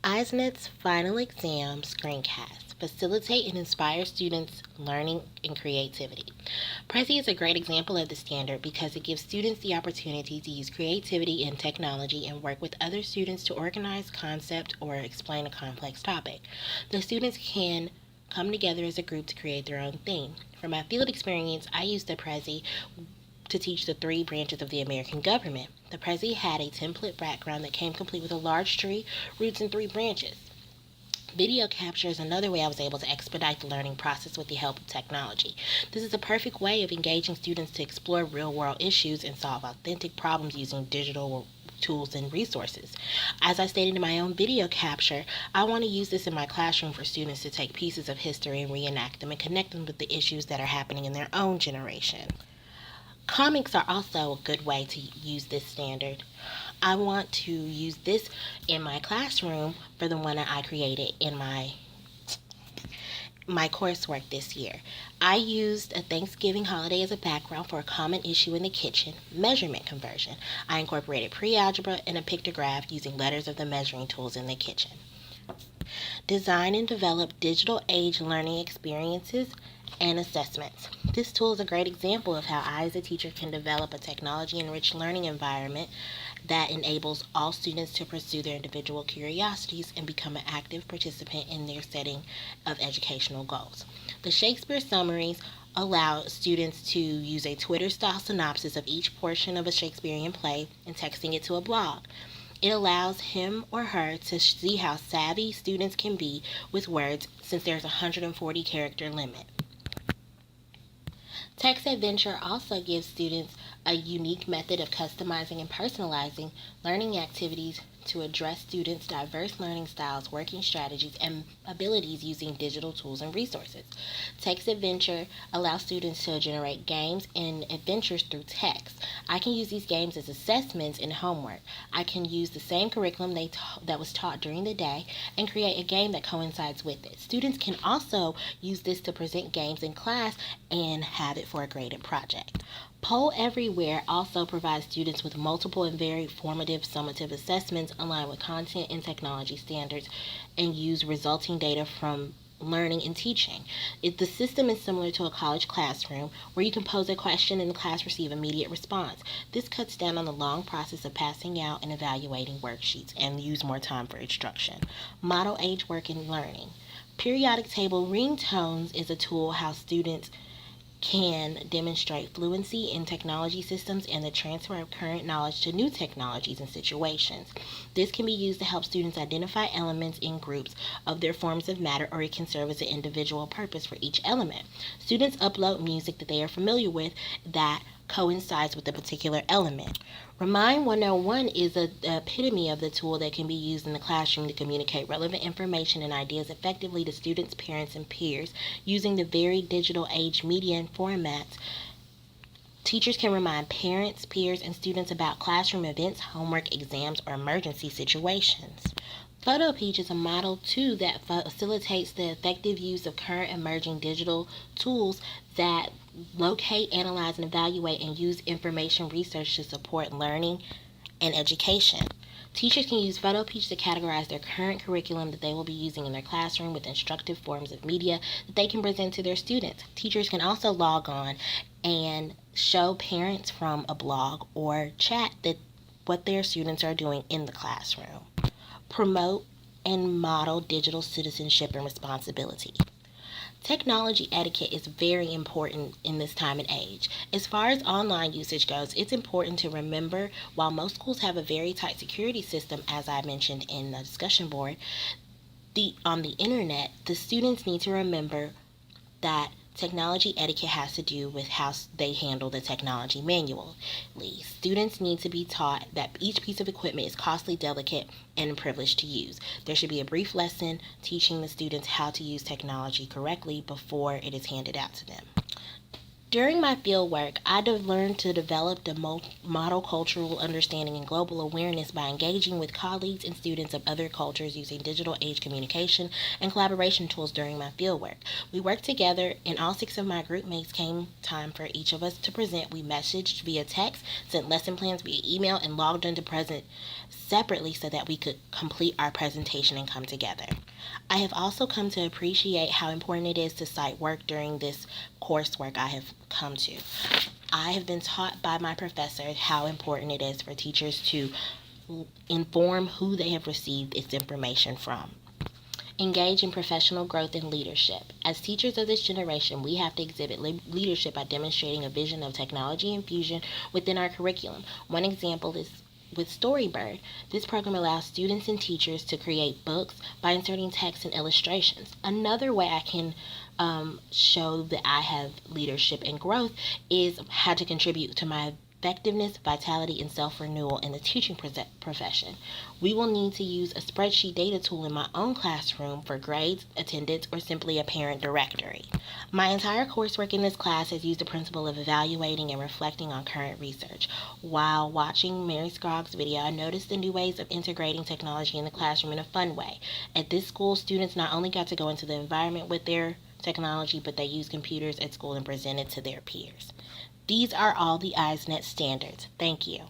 ISNET's final exam screencast facilitate and inspire students' learning and creativity. PREZI is a great example of the standard because it gives students the opportunity to use creativity and technology and work with other students to organize, concept, or explain a complex topic. The students can come together as a group to create their own theme. From my field experience, I used the PREZI to teach the three branches of the American government. The PREZI had a template background that came complete with a large tree, roots, and three branches. Video capture is another way I was able to expedite the learning process with the help of technology. This is a perfect way of engaging students to explore real-world issues and solve authentic problems using digital tools and resources. As I stated in my own video capture, I want to use this in my classroom for students to take pieces of history and reenact them and connect them with the issues that are happening in their own generation. Comics are also a good way to use this standard. I want to use this in my classroom for the one that I created in my coursework this year. I used a Thanksgiving holiday as a background for a common issue in the kitchen, measurement conversion. I incorporated pre-algebra and a pictograph using letters of the measuring tools in the kitchen. Design and develop digital age learning experiences and assessments. This tool is a great example of how I as a teacher can develop a technology-enriched learning environment that enables all students to pursue their individual curiosities and become an active participant in their setting of educational goals. The Shakespeare summaries allow students to use a Twitter-style synopsis of each portion of a Shakespearean play and texting it to a blog. It allows him or her to see how savvy students can be with words since there's a 140 character limit. Text Adventure also gives students a unique method of customizing and personalizing learning activities to address students' diverse learning styles, working strategies, and abilities using digital tools and resources. Text Adventure allows students to generate games and adventures through text. I can use these games as assessments and homework. I can use the same curriculum that was taught during the day and create a game that coincides with it. Students can also use this to present games in class and have it for a graded project. Poll Everywhere also provides students with multiple and very formative summative assessments aligned with content and technology standards and use resulting data from learning and teaching. The system is similar to a college classroom where you can pose a question and the class receive immediate response. This cuts down on the long process of passing out and evaluating worksheets and use more time for instruction. Model age work and learning. Periodic table ringtones is a tool how students can demonstrate fluency in technology systems and the transfer of current knowledge to new technologies and situations. This can be used to help students identify elements in groups of their forms of matter, or it can serve as an individual purpose for each element. Students upload music that they are familiar with that coincides with a particular element. Remind 101 is the epitome of the tool that can be used in the classroom to communicate relevant information and ideas effectively to students, parents, and peers using the varied digital age media and formats. Teachers can remind parents, peers, and students about classroom events, homework, exams, or emergency situations. PhotoPeach is a model tool that facilitates the effective use of current emerging digital tools that locate, analyze, and evaluate and use information research to support learning and education. Teachers can use PhotoPeach to categorize their current curriculum that they will be using in their classroom with instructive forms of media that they can present to their students. Teachers can also log on and show parents from a blog or chat that what their students are doing in the classroom. Promote and model digital citizenship and responsibility. Technology etiquette is very important in this time and age. As far as online usage goes, it's important to remember while most schools have a very tight security system, as I mentioned in the discussion board, on the internet, the students need to remember that technology etiquette has to do with how they handle the technology manually. Students need to be taught that each piece of equipment is costly, delicate, and privileged to use. There should be a brief lesson teaching the students how to use technology correctly before it is handed out to them. During my fieldwork, I learned to develop the model cultural understanding and global awareness by engaging with colleagues and students of other cultures using digital age communication and collaboration tools during my fieldwork. We worked together, and all 6 of my group mates came time for each of us to present. We messaged via text, sent lesson plans via email, and logged into present separately so that we could complete our presentation and come together. I have also come to appreciate how important it is to cite work during this coursework I have come to. I have been taught by my professor how important it is for teachers to inform who they have received its information from. Engage in professional growth and leadership. As teachers of this generation, we have to exhibit leadership by demonstrating a vision of technology infusion within our curriculum. One example is with Storybird. This program allows students and teachers to create books by inserting text and illustrations. Another way I can show that I have leadership and growth is how to contribute to my effectiveness, vitality, and self-renewal in the teaching profession. We will need to use a spreadsheet data tool in my own classroom for grades, attendance, or simply a parent directory. My entire coursework in this class has used the principle of evaluating and reflecting on current research. While watching Mary Scroggs' video, I noticed the new ways of integrating technology in the classroom in a fun way. At this school, students not only got to go into the environment with their technology, but they used computers at school and presented to their peers. These are all the ISNET standards. Thank you.